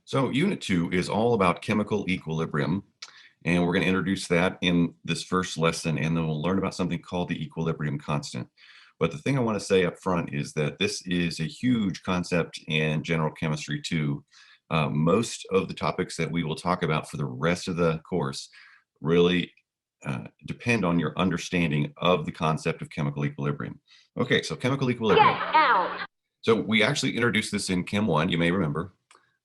So Unit 2 is all about chemical equilibrium, and we're going to introduce that in this first lesson, and then we'll learn about something called the equilibrium constant. But the thing I want to say up front is that this is a huge concept in general chemistry too. Most of the topics that we will talk about for the rest of the course really depend on your understanding of the concept of chemical equilibrium. Okay, so chemical equilibrium. Get out! So we actually introduced this in Chem 1, you may remember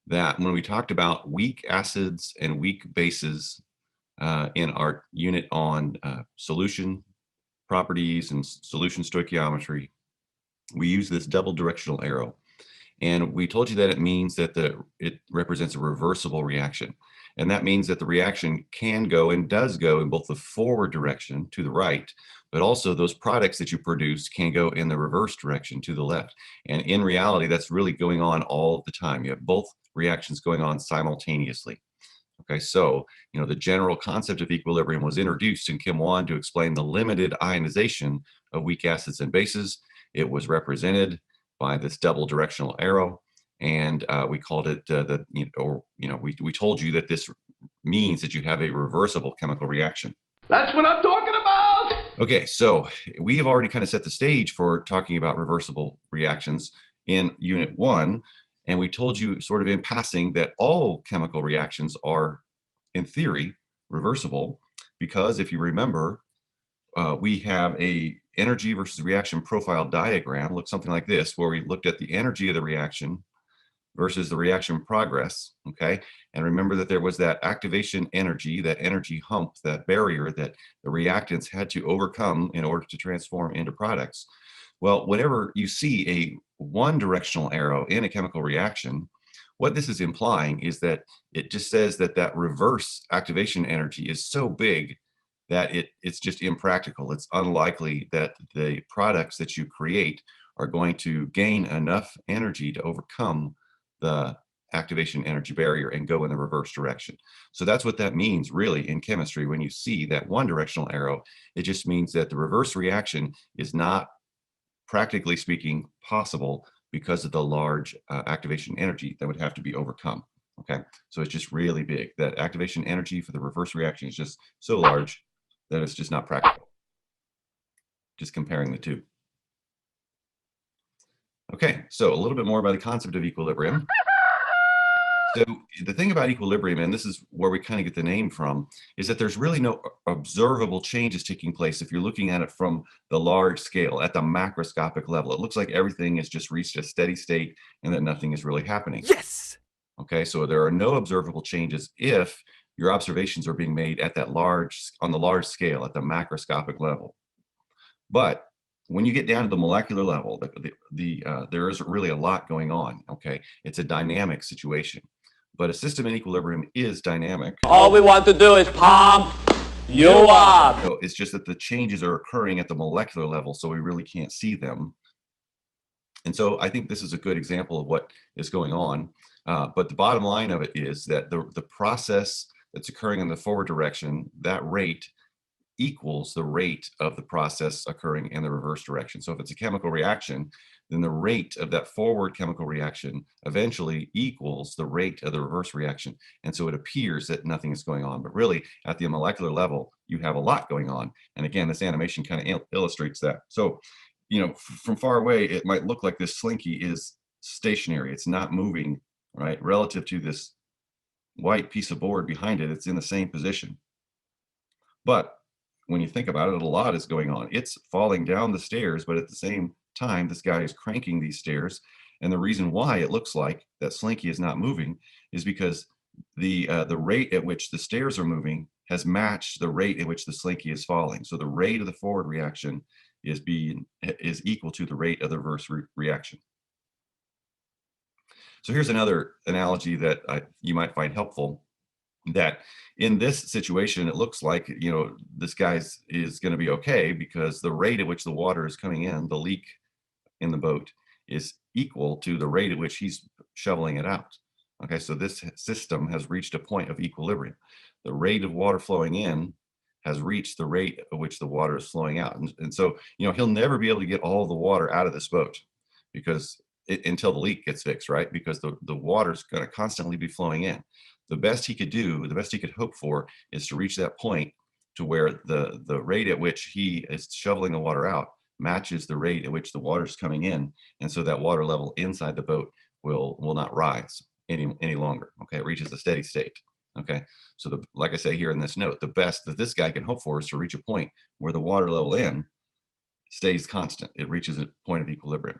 that when we talked about weak acids and weak bases in our unit on solution properties and solution stoichiometry, we use this double directional arrow. And we told you that it means that it represents a reversible reaction. And that means that the reaction can go and does go in both the forward direction to the right, but also those products that you produce can go in the reverse direction to the left. And in reality, that's really going on all the time. You have both reactions going on simultaneously. Okay, so, the general concept of equilibrium was introduced in Chem 1 to explain the limited ionization of weak acids and bases. It was represented by this double directional arrow, and we called it we told you that this means that you have a reversible chemical reaction. That's what I'm talking about! Okay, so we have already kind of set the stage for talking about reversible reactions in Unit 1, and we told you sort of in passing that all chemical reactions are, in theory, reversible, because if you remember, we have a energy versus reaction profile diagram, looks something like this, where we looked at the energy of the reaction versus the reaction progress, okay? And remember that there was that activation energy, that energy hump, that barrier that the reactants had to overcome in order to transform into products. Well, whenever you see a one-directional arrow in a chemical reaction, what this is implying is that it just says that that reverse activation energy is so big that it's just impractical. It's unlikely that the products that you create are going to gain enough energy to overcome the activation energy barrier and go in the reverse direction. So that's what that means really in chemistry. When you see that one directional arrow, it just means that the reverse reaction is not, practically speaking, possible because of the large activation energy that would have to be overcome. Okay, so it's just really big. That activation energy for the reverse reaction is just so large that it's just not practical. Just comparing the two. Okay, so a little bit more about the concept of equilibrium. So the thing about equilibrium, and this is where we kind of get the name from, is that there's really no observable changes taking place if you're looking at it from the large scale, at the macroscopic level. It looks like everything has just reached a steady state and that nothing is really happening. Yes! Okay, so there are no observable changes if your observations are being made at that on the large scale, at the macroscopic level. But when you get down to the molecular level, there is really a lot going on. Okay, it's a dynamic situation. But a system in equilibrium is dynamic. All we want to do is pump you up. So it's just that the changes are occurring at the molecular level, so we really can't see them. And so I think this is a good example of what is going on. But the bottom line of it is that the process that's occurring in the forward direction, that rate equals the rate of the process occurring in the reverse direction. So if it's a chemical reaction, then the rate of that forward chemical reaction eventually equals the rate of the reverse reaction. And so it appears that nothing is going on, but really at the molecular level, you have a lot going on. And again, this animation kind of illustrates that. So, from far away, it might look like this slinky is stationary. It's not moving, right? Relative to this white piece of board behind it, it's in the same position. But when you think about it, a lot is going on. It's falling down the stairs, but at the same time, this guy is cranking these stairs. And the reason why it looks like that slinky is not moving is because the rate at which the stairs are moving has matched the rate at which the slinky is falling. So the rate of the forward reaction is equal to the rate of the reverse reaction. So here's another analogy that you might find helpful. That in this situation, it looks like, this guy is going to be okay because the rate at which the water is coming in, the leak in the boat, is equal to the rate at which he's shoveling it out. Okay, so this system has reached a point of equilibrium. The rate of water flowing in has reached the rate at which the water is flowing out. And so, he'll never be able to get all the water out of this boat because until the leak gets fixed, right? Because the water's going to constantly be flowing in. The best he could do, the best he could hope for, is to reach that point to where the rate at which he is shoveling the water out matches the rate at which the water is coming in, and so that water level inside the boat will not rise any longer. Okay, it reaches a steady state. Okay, so like I say here in this note, the best that this guy can hope for is to reach a point where the water level in stays constant. It reaches a point of equilibrium.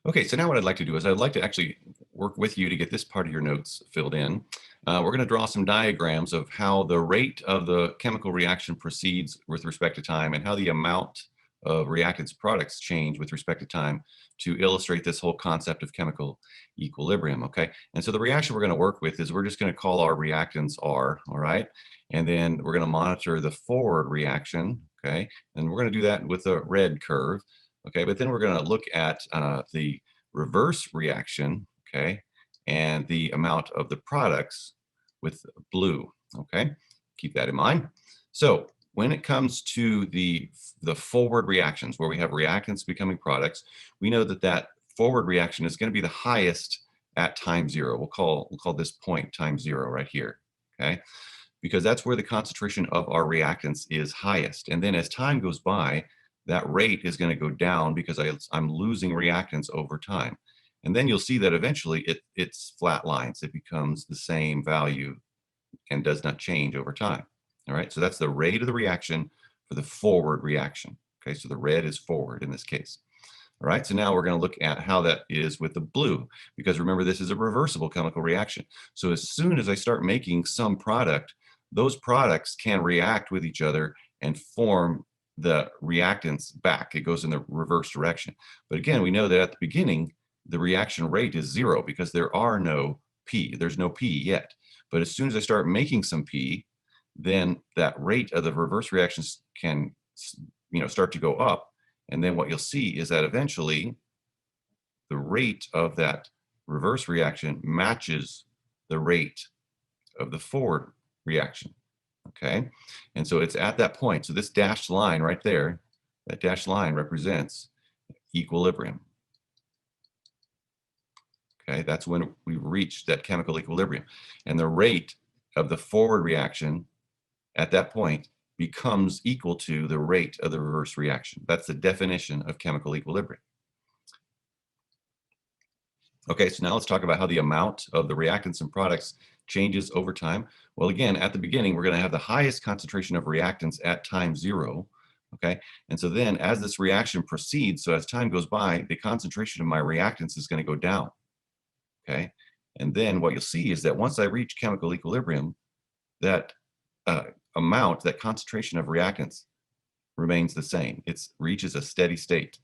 Okay, so now what I'd like to do is I'd like to actually work with you to get this part of your notes filled in. We're going to draw some diagrams of how the rate of the chemical reaction proceeds with respect to time and how the amount of reactants products change with respect to time to illustrate this whole concept of chemical equilibrium, okay? And so the reaction we're going to work with is we're just going to call our reactants R, all right? And then we're going to monitor the forward reaction, okay? And we're going to do that with a red curve. Okay, but then we're going to look at the reverse reaction, okay, and the amount of the products with blue, okay? Keep that in mind. So when it comes to the forward reactions, where we have reactants becoming products, we know that that forward reaction is going to be the highest at time zero. We'll call this point time zero right here, okay? Because that's where the concentration of our reactants is highest. And then as time goes by, that rate is going to go down because I'm losing reactants over time. And then you'll see that eventually it's flat lines. It becomes the same value and does not change over time. All right, so that's the rate of the reaction for the forward reaction. Okay, so the red is forward in this case. All right, so now we're going to look at how that is with the blue, because remember, this is a reversible chemical reaction. So as soon as I start making some product, those products can react with each other and form the reactants back. It goes in the reverse direction. But again, we know that at the beginning, the reaction rate is zero because there are no P. There's no P yet. But as soon as I start making some P, then that rate of the reverse reactions can, start to go up. And then what you'll see is that eventually the rate of that reverse reaction matches the rate of the forward reaction. Okay, and so it's at that point. So this dashed line right there, that dashed line represents equilibrium. Okay, that's when we reach that chemical equilibrium. And the rate of the forward reaction at that point becomes equal to the rate of the reverse reaction. That's the definition of chemical equilibrium. Okay, so now let's talk about how the amount of the reactants and products changes over time. Well, again, at the beginning, we're going to have the highest concentration of reactants at time zero. Okay, and so then as this reaction proceeds, so as time goes by, the concentration of my reactants is going to go down. Okay, and then what you'll see is that once I reach chemical equilibrium, that amount, that concentration of reactants remains the same. It reaches a steady state.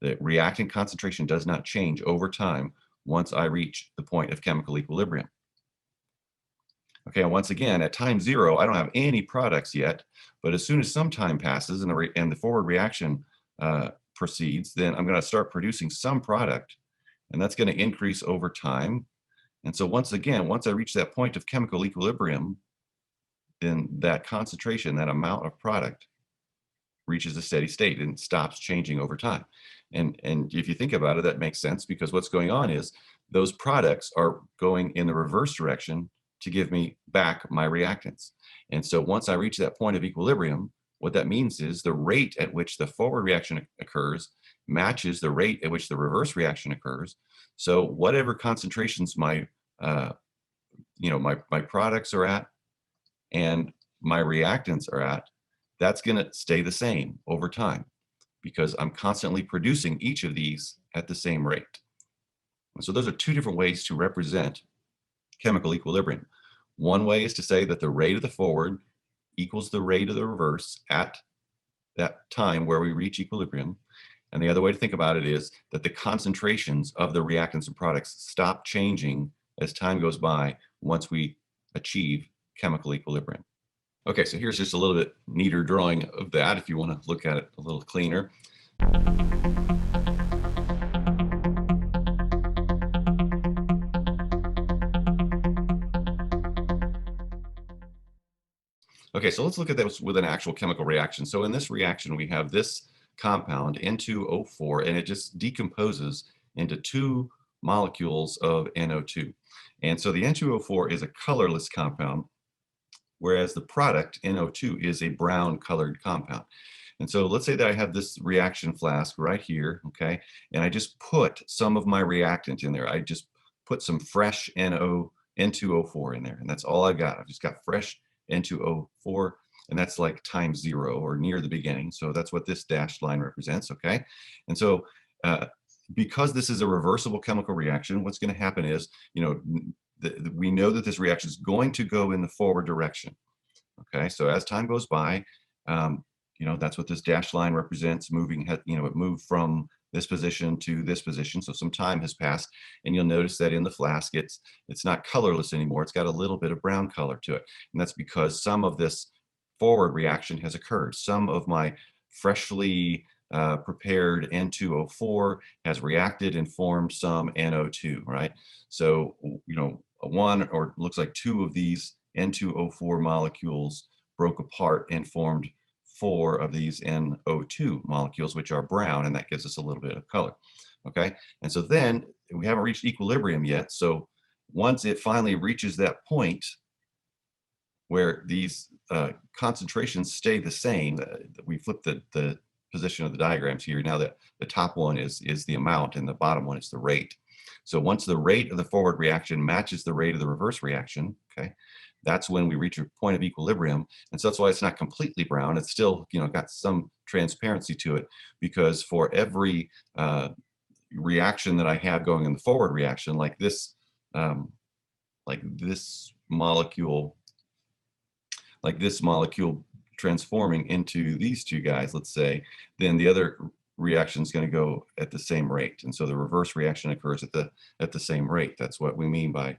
The reactant concentration does not change over time once I reach the point of chemical equilibrium. Okay, and once again, at time zero, I don't have any products yet, but as soon as some time passes and the forward reaction proceeds, then I'm going to start producing some product, and that's going to increase over time. And so once again, once I reach that point of chemical equilibrium, then that concentration, that amount of product reaches a steady state and stops changing over time. And if you think about it, that makes sense, because what's going on is those products are going in the reverse direction to give me back my reactants. And so once I reach that point of equilibrium, what that means is the rate at which the forward reaction occurs matches the rate at which the reverse reaction occurs. So whatever concentrations my products are at and my reactants are at, that's going to stay the same over time because I'm constantly producing each of these at the same rate. And so those are two different ways to represent chemical equilibrium. One way is to say that the rate of the forward equals the rate of the reverse at that time where we reach equilibrium. And the other way to think about it is that the concentrations of the reactants and products stop changing as time goes by once we achieve chemical equilibrium. Okay, so here's just a little bit neater drawing of that if you want to look at it a little cleaner. Okay, so let's look at this with an actual chemical reaction. So in this reaction, we have this compound, N2O4, and it just decomposes into 2 molecules of NO2. And so the N2O4 is a colorless compound, whereas the product, NO2, is a brown colored compound. And so let's say that I have this reaction flask right here, okay, and I just put some of my reactant in there. I just put some fresh N2O4 in there, and that's all I got. I've just got fresh N2O4, and that's like times 0 or near the beginning. So that's what this dashed line represents, okay? And so because this is a reversible chemical reaction, what's going to happen is, you know, we know that this reaction is going to go in the forward direction. Okay, so as time goes by, you know, that's what this dashed line represents. Moving, you know, it moved from this position to this position. So some time has passed, and you'll notice that in the flask, it's not colorless anymore. It's got a little bit of brown color to it, and that's because some of this forward reaction has occurred. Some of my freshly prepared N2O4 has reacted and formed some NO2, right? So, you know, one or looks like 2 of these N2O4 molecules broke apart and formed 4 of these NO2 molecules, which are brown, and that gives us a little bit of color. Okay, and so then we haven't reached equilibrium yet. So once it finally reaches that point where these concentrations stay the same, we flip the position of the diagrams here. Now that the top one is the amount and the bottom one is the rate. So once the rate of the forward reaction matches the rate of the reverse reaction, okay, that's when we reach a point of equilibrium. And so that's why it's not completely brown. It's still, you know, got some transparency to it, because for every reaction that I have going in the forward reaction, like this molecule, transforming into these 2 guys, let's say, then the other reaction is going to go at the same rate, and so the reverse reaction occurs at the same rate. That's what we mean by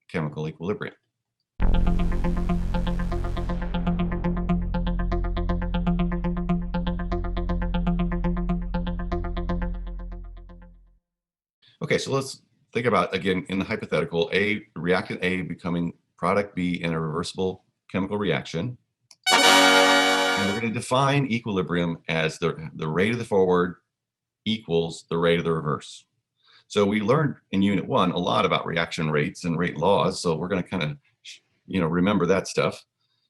chemical equilibrium. Okay, so let's think about, again, in the hypothetical, reactant A becoming product B in a reversible chemical reaction. And we're going to define equilibrium as the rate of the forward equals the rate of the reverse. So we learned in Unit 1 a lot about reaction rates and rate laws, so we're going to kind of, you know, remember that stuff.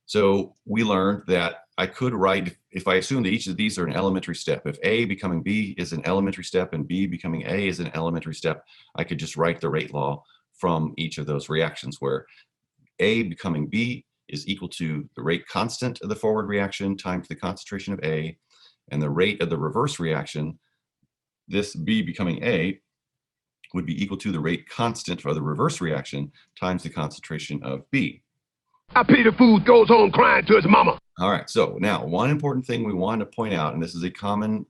So we learned that I could write, if I assume that each of these are an elementary step, if A becoming B is an elementary step and B becoming A is an elementary step, I could just write the rate law from each of those reactions, where A becoming B is equal to the rate constant of the forward reaction times the concentration of A, and the rate of the reverse reaction, this B becoming A, would be equal to the rate constant for the reverse reaction times the concentration of B. I pity the fool goes home crying to his mama. All right, so now one important thing we want to point out, and this is a common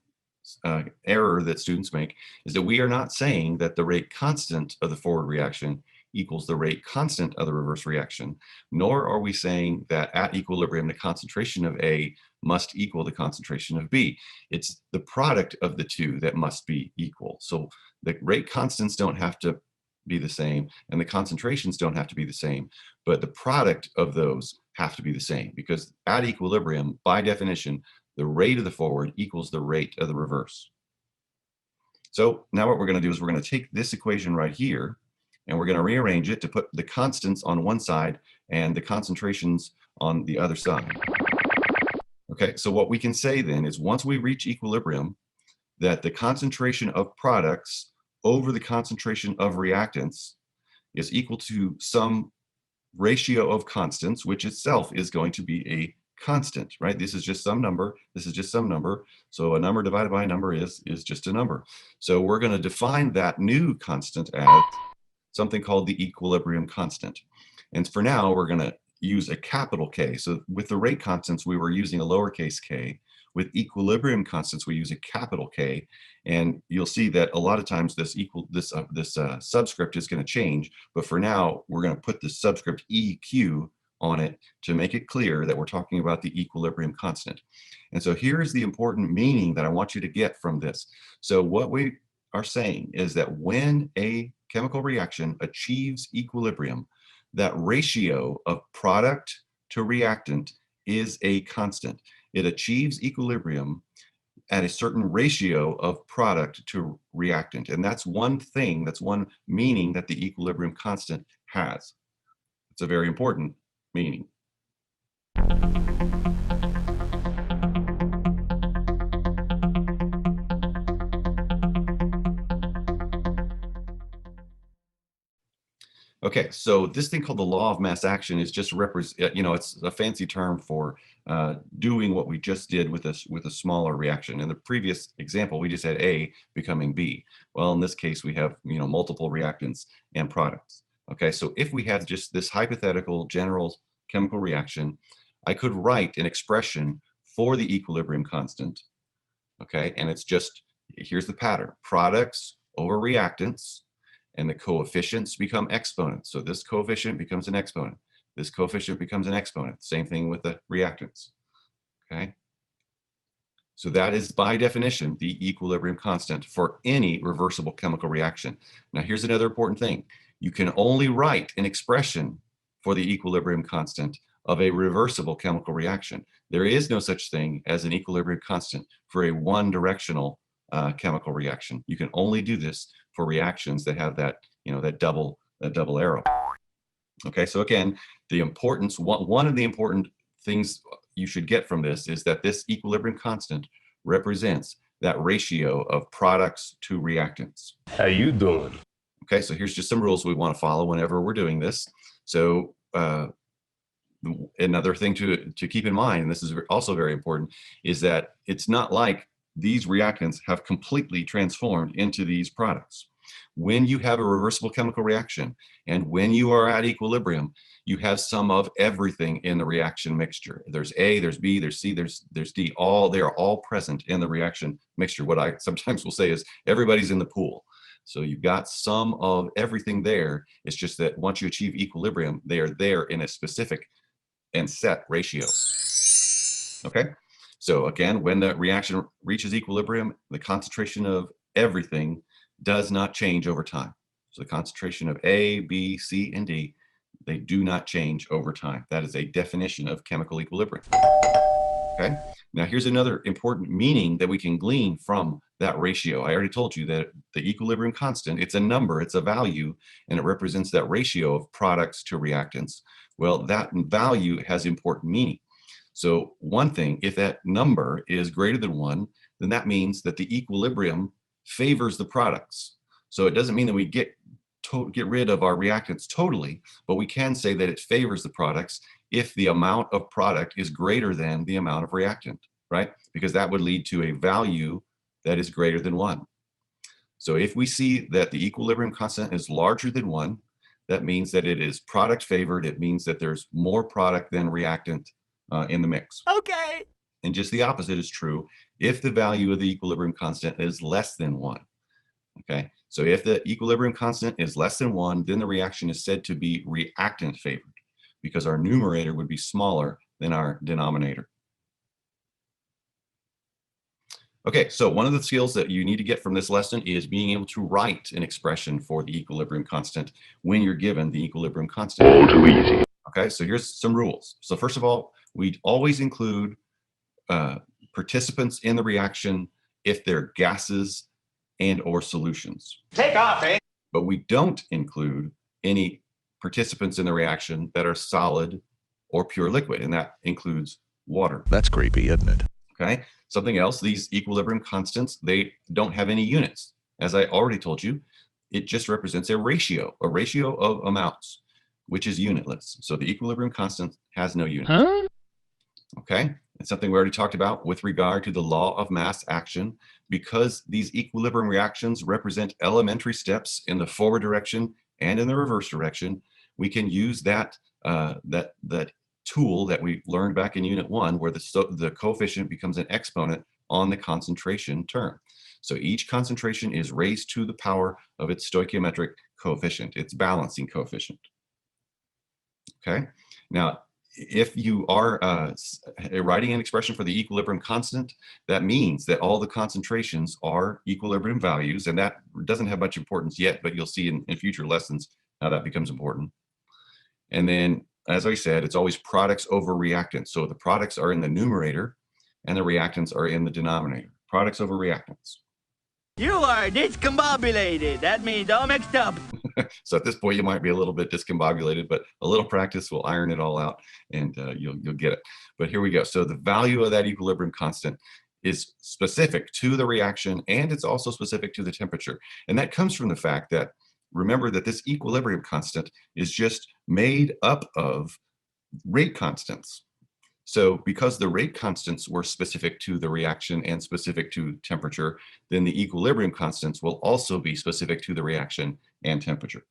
error that students make, is that we are not saying that the rate constant of the forward reaction equals the rate constant of the reverse reaction, nor are we saying that at equilibrium the concentration of A must equal the concentration of B. It's the product of the 2 that must be equal. So the rate constants don't have to be the same, and the concentrations don't have to be the same, but the product of those have to be the same, because at equilibrium, by definition, the rate of the forward equals the rate of the reverse. So now what we're going to do is we're going to take this equation right here, and we're going to rearrange it to put the constants on one side and the concentrations on the other side. Okay, so what we can say then is once we reach equilibrium, that the concentration of products over the concentration of reactants is equal to some ratio of constants, which itself is going to be a constant, right? This is just some number. This is just some number. So a number divided by a number is just a number. So we're going to define that new constant as something called the equilibrium constant. And for now, we're going to use a capital K. So with the rate constants, we were using a lowercase k. With equilibrium constants, we use a capital K. And you'll see that a lot of times this subscript is going to change. But for now, we're going to put the subscript EQ on it to make it clear that we're talking about the equilibrium constant. And so here's the important meaning that I want you to get from this. So what we are saying is that when a chemical reaction achieves equilibrium, that ratio of product to reactant is a constant. It achieves equilibrium at a certain ratio of product to reactant. And that's one thing, that's one meaning that the equilibrium constant has. It's a very important meaning. Okay, so this thing called the law of mass action is just it's a fancy term for doing what we just did with a smaller reaction. In the previous example, we just had A becoming B. Well, in this case, we have multiple reactants and products. Okay, so if we have just this hypothetical general chemical reaction, I could write an expression for the equilibrium constant. Okay, and it's just, here's the pattern: products over reactants, and the coefficients become exponents. So this coefficient becomes an exponent. This coefficient becomes an exponent. Same thing with the reactants. Okay. So that is by definition the equilibrium constant for any reversible chemical reaction. Now here's another important thing. You can only write an expression for the equilibrium constant of a reversible chemical reaction. There is no such thing as an equilibrium constant for a one-directional chemical reaction. You can only do this for reactions that have that, that double arrow. Okay, so again, one of the important things you should get from this is that this equilibrium constant represents that ratio of products to reactants. How you doing? Okay, so here's just some rules we want to follow whenever we're doing this. So another thing to keep in mind, and this is also very important, is that it's not like these reactants have completely transformed into these products. When you have a reversible chemical reaction and when you are at equilibrium, you have some of everything in the reaction mixture. There's A, there's B, there's C, there's D. They are all present in the reaction mixture. What I sometimes will say is everybody's in the pool. So you've got some of everything there. It's just that once you achieve equilibrium, they are there in a specific and set ratio. Okay? So again, when the reaction reaches equilibrium, the concentration of everything does not change over time. So the concentration of A, B, C, and D, they do not change over time. That is a definition of chemical equilibrium. Okay. Now here's another important meaning that we can glean from that ratio. I already told you that the equilibrium constant, it's a number, it's a value, and it represents that ratio of products to reactants. Well, that value has important meaning. So one thing, if that number is greater than 1, then that means that the equilibrium favors the products. So it doesn't mean that we get rid of our reactants totally, but we can say that it favors the products if the amount of product is greater than the amount of reactant, right? Because that would lead to a value that is greater than 1. So if we see that the equilibrium constant is larger than 1, that means that it is product favored. It means that there's more product than reactant in the mix. Okay. And just the opposite is true if the value of the equilibrium constant is less than 1. Okay, so if the equilibrium constant is less than 1, then the reaction is said to be reactant favored because our numerator would be smaller than our denominator. Okay, so one of the skills that you need to get from this lesson is being able to write an expression for the equilibrium constant when you're given the equilibrium constant. All too easy. Okay, so here's some rules. So first of all, we always include participants in the reaction if they're gases and or solutions. Take off, eh? But we don't include any participants in the reaction that are solid or pure liquid, and that includes water. That's creepy, isn't it? Okay, something else, these equilibrium constants, they don't have any units. As I already told you, it just represents a ratio of amounts, which is unitless. So the equilibrium constant has no units. Huh? Okay, it's something we already talked about with regard to the law of mass action. Because these equilibrium reactions represent elementary steps in the forward direction and in the reverse direction, we can use that that tool that we learned back in Unit 1, where the coefficient becomes an exponent on the concentration term. So each concentration is raised to the power of its stoichiometric coefficient, its balancing coefficient. Okay, now if you are writing an expression for the equilibrium constant, that means that all the concentrations are equilibrium values, and that doesn't have much importance yet, but you'll see in future lessons how that becomes important. And then, as I said, it's always products over reactants. So the products are in the numerator and the reactants are in the denominator. products over reactants. You are discombobulated. That means all mixed up. So at this point, you might be a little bit discombobulated, but a little practice will iron it all out, and you'll get it. But here we go. So the value of that equilibrium constant is specific to the reaction, and it's also specific to the temperature. And that comes from the fact that, remember that this equilibrium constant is just made up of rate constants. So because the rate constants were specific to the reaction and specific to temperature, then the equilibrium constants will also be specific to the reaction and temperature.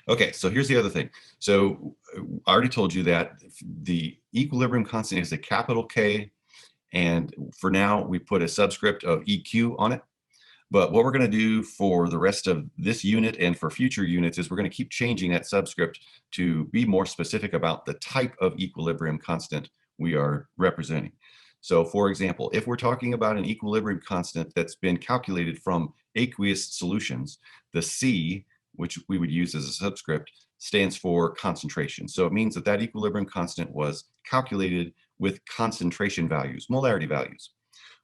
Okay, so here's the other thing. So I already told you that the equilibrium constant is a capital K, and for now we put a subscript of EQ on it. But what we're going to do for the rest of this unit and for future units is we're going to keep changing that subscript to be more specific about the type of equilibrium constant we are representing. So for example, if we're talking about an equilibrium constant that's been calculated from aqueous solutions, the C, which we would use as a subscript, stands for concentration. So it means that that equilibrium constant was calculated with concentration values, molarity values.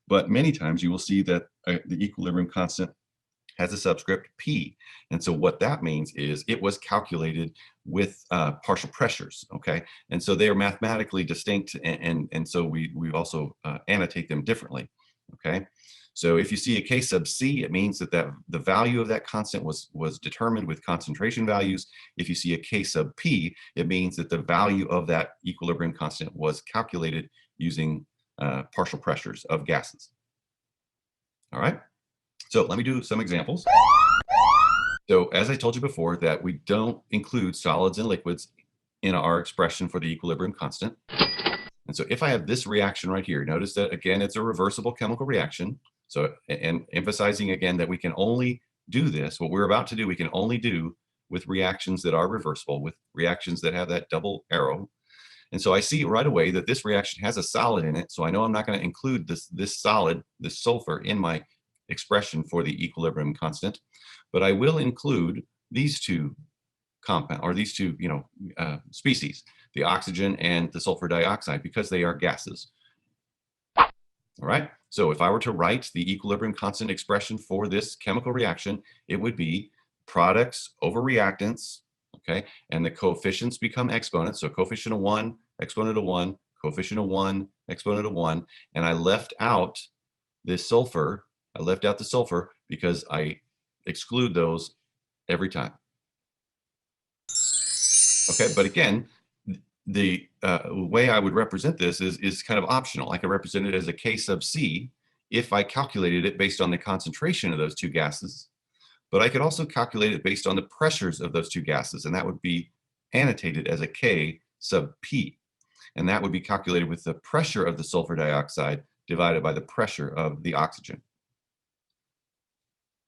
But many times you will see that the equilibrium constant has a subscript P. And so what that means is it was calculated with partial pressures, okay? And so they are mathematically distinct, and so we also annotate them differently, okay? So if you see a K sub C, it means that the value of that constant was determined with concentration values. If you see a K sub P, it means that the value of that equilibrium constant was calculated using partial pressures of gases. All right, so let me do some examples. So as I told you before, that we don't include solids and liquids in our expression for the equilibrium constant. And so if I have this reaction right here, notice that again, it's a reversible chemical reaction. So, and emphasizing again that we can only do this, what we're about to do, we can only do with reactions that are reversible, with reactions that have that double arrow. And so I see right away that this reaction has a solid in it. So I know I'm not going to include this solid, this sulfur, in my expression for the equilibrium constant, but I will include these two compound, or these two, species, the oxygen and the sulfur dioxide, because they are gases. All right. So if I were to write the equilibrium constant expression for this chemical reaction, it would be products over reactants. Okay, and the coefficients become exponents. So coefficient of 1, exponent of 1, coefficient of 1, exponent of 1. And I left out this sulfur. I left out the sulfur because I exclude those every time. Okay, but again, the way I would represent this is kind of optional. I can represent it as a K sub C if I calculated it based on the concentration of those two gases. But I could also calculate it based on the pressures of those two gases, and that would be annotated as a K sub P. And that would be calculated with the pressure of the sulfur dioxide divided by the pressure of the oxygen.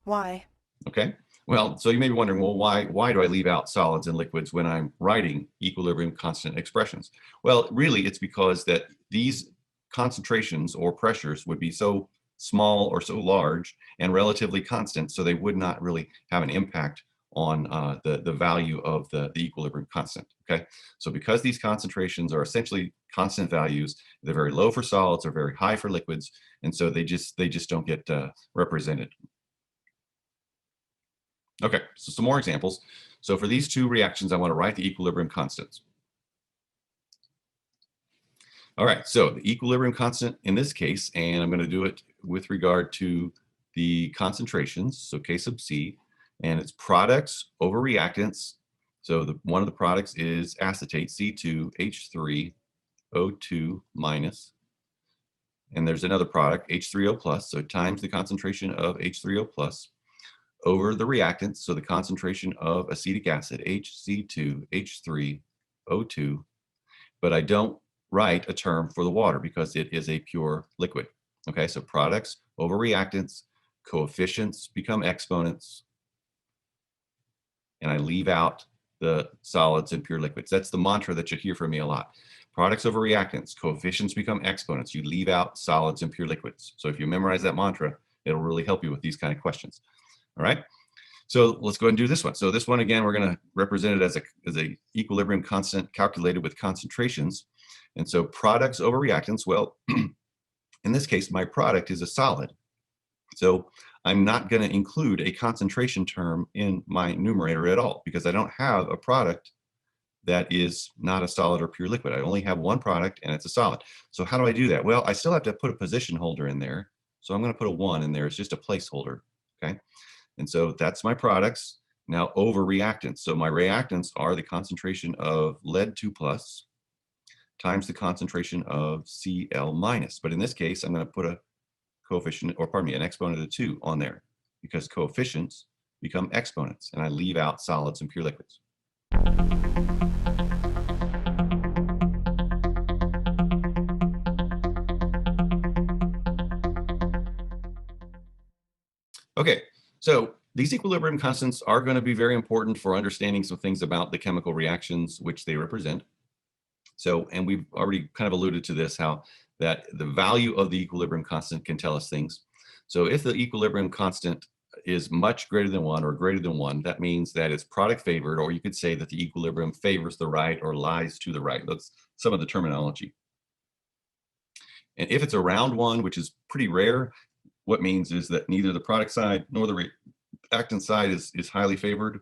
Why? Okay, well, so you may be wondering, well, why do I leave out solids and liquids when I'm writing equilibrium constant expressions? Well, really, it's because that these concentrations or pressures would be so small or so large and relatively constant, so they would not really have an impact on the value of the equilibrium constant. Okay, so because these concentrations are essentially constant values, they're very low for solids or very high for liquids, and so they just don't get represented. Okay, so some more examples. So for these two reactions, I want to write the equilibrium constants. All right, so the equilibrium constant in this case, and I'm going to do it with regard to the concentrations, so K sub C, and it's products over reactants. So one of the products is acetate, C2H3O2 minus, and there's another product, H3O plus, so times the concentration of H3O plus over the reactants, so the concentration of acetic acid, HC2H3O2, but I don't write a term for the water because it is a pure liquid. Okay, so products over reactants, coefficients become exponents, and I leave out the solids and pure liquids. That's the mantra that you hear from me a lot. Products over reactants, coefficients become exponents. You leave out solids and pure liquids. So if you memorize that mantra, it'll really help you with these kind of questions. All right, so let's go ahead and do this one. So this one, again, we're going to represent it as a equilibrium constant calculated with concentrations. And so products over reactants, well, in this case, my product is a solid. So I'm not going to include a concentration term in my numerator at all because I don't have a product that is not a solid or pure liquid. I only have one product and it's a solid. So how do I do that? Well, I still have to put a position holder in there. So I'm going to put a 1 in there. It's just a placeholder. Okay. And so that's my products. Now over reactants. So my reactants are the concentration of lead 2 plus times the concentration of Cl minus. But in this case, I'm going to put a coefficient, or pardon me, an exponent of 2 on there because coefficients become exponents and I leave out solids and pure liquids. Okay, so these equilibrium constants are going to be very important for understanding some things about the chemical reactions which they represent. So, and we've already kind of alluded to this, how that the value of the equilibrium constant can tell us things. So if the equilibrium constant is much greater than 1 or greater than 1, that means that it's product favored, or you could say that the equilibrium favors the right or lies to the right. That's some of the terminology. And if it's around 1, which is pretty rare, what means is that neither the product side nor the reactant side is highly favored.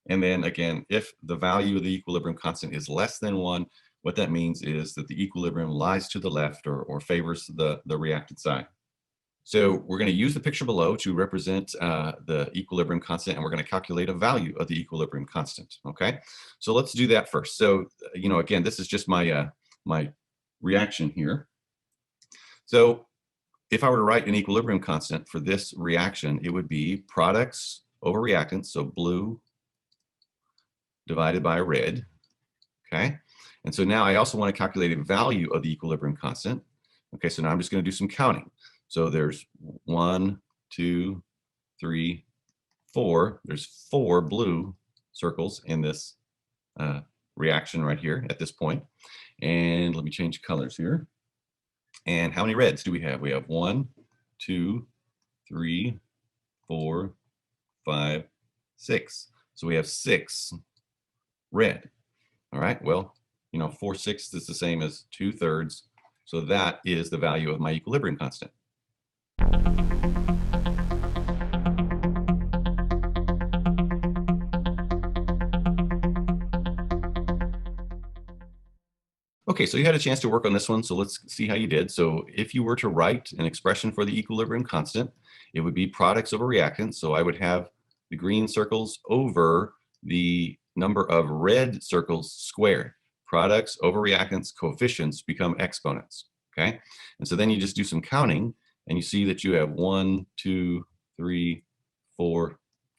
And then again, if the value of the equilibrium constant is less than 1, what that means is that the equilibrium lies to the left or favors the reactant side. So we're going to use the picture below to represent the equilibrium constant, and we're going to calculate a value of the equilibrium constant. Okay, so let's do that first. So, you know, again, this is just my my reaction here. So if I were to write an equilibrium constant for this reaction, it would be products over reactants, so blue divided by red. Okay, and so now I also want to calculate a value of the equilibrium constant. Okay, so now I'm just going to do some counting. So there's 1, 2, 3, 4. There's 4 blue circles in this reaction right here at this point. And let me change colors here. And how many reds do we have? We have 1, 2, 3, 4, 5, 6. So we have 6 red. All right, well, you know, 4/6 is the same as 2/3. So that is the value of my equilibrium constant. Okay, so you had a chance to work on this one, so let's see how you did. So if you were to write an expression for the equilibrium constant, it would be products over reactants. So I would have the green circles over the number of red circles squared. Products over reactants coefficients become exponents, okay? And so then you just do some counting, and you see that you have 1, 2, 3, 4,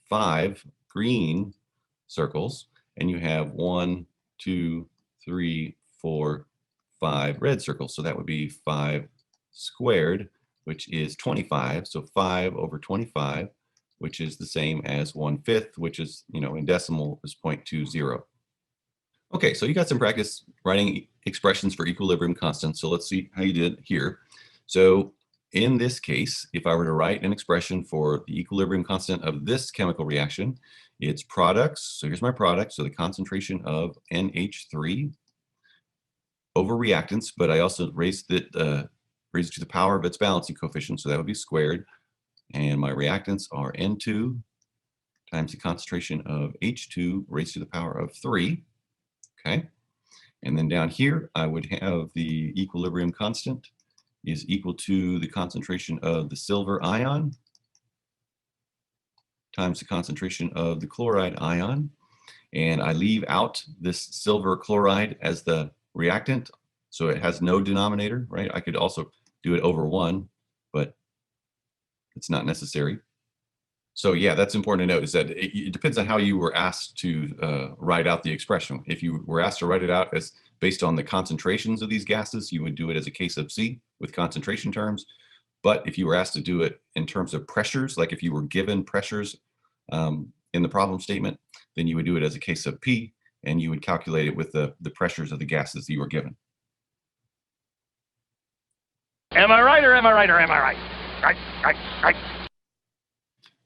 5 green circles, and you have 1, 2, 3, 4, 5 red circles. So that would be 5 squared, which is 25. So 5 over 25, which is the same as 1/5, which is, you know, in decimal is 0.20. Okay, so you got some practice writing expressions for equilibrium constants. So let's see how you did here. So in this case, if I were to write an expression for the equilibrium constant of this chemical reaction, it's products. So here's my product. So the concentration of NH3 over reactants, but I also raised it to the power of its balancing coefficient. So that would be squared. And my reactants are N2 times the concentration of H2 raised to the power of 3. Okay. And then down here, I would have the equilibrium constant is equal to the concentration of the silver ion times the concentration of the chloride ion. And I leave out this silver chloride as the reactant, so it has no denominator, right? I could also do it over 1, but it's not necessary. So yeah, that's important to note, is that it depends on how you were asked to write out the expression. If you were asked to write it out as based on the concentrations of these gases, you would do it as a case of C with concentration terms. But if you were asked to do it in terms of pressures, like if you were given pressures in the problem statement, then you would do it as a case of P, and you would calculate it with the pressures of the gases that you were given. Am I right or am I right or am I right? Right.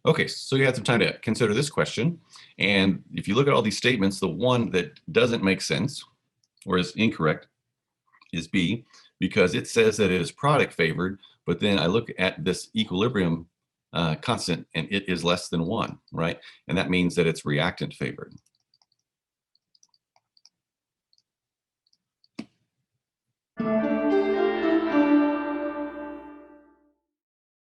Okay, so you had some time to consider this question. And if you look at all these statements, the one that doesn't make sense or is incorrect is B. because it says that it is product favored, but then I look at this equilibrium constant and it is less than 1, right? And that means that it's reactant favored.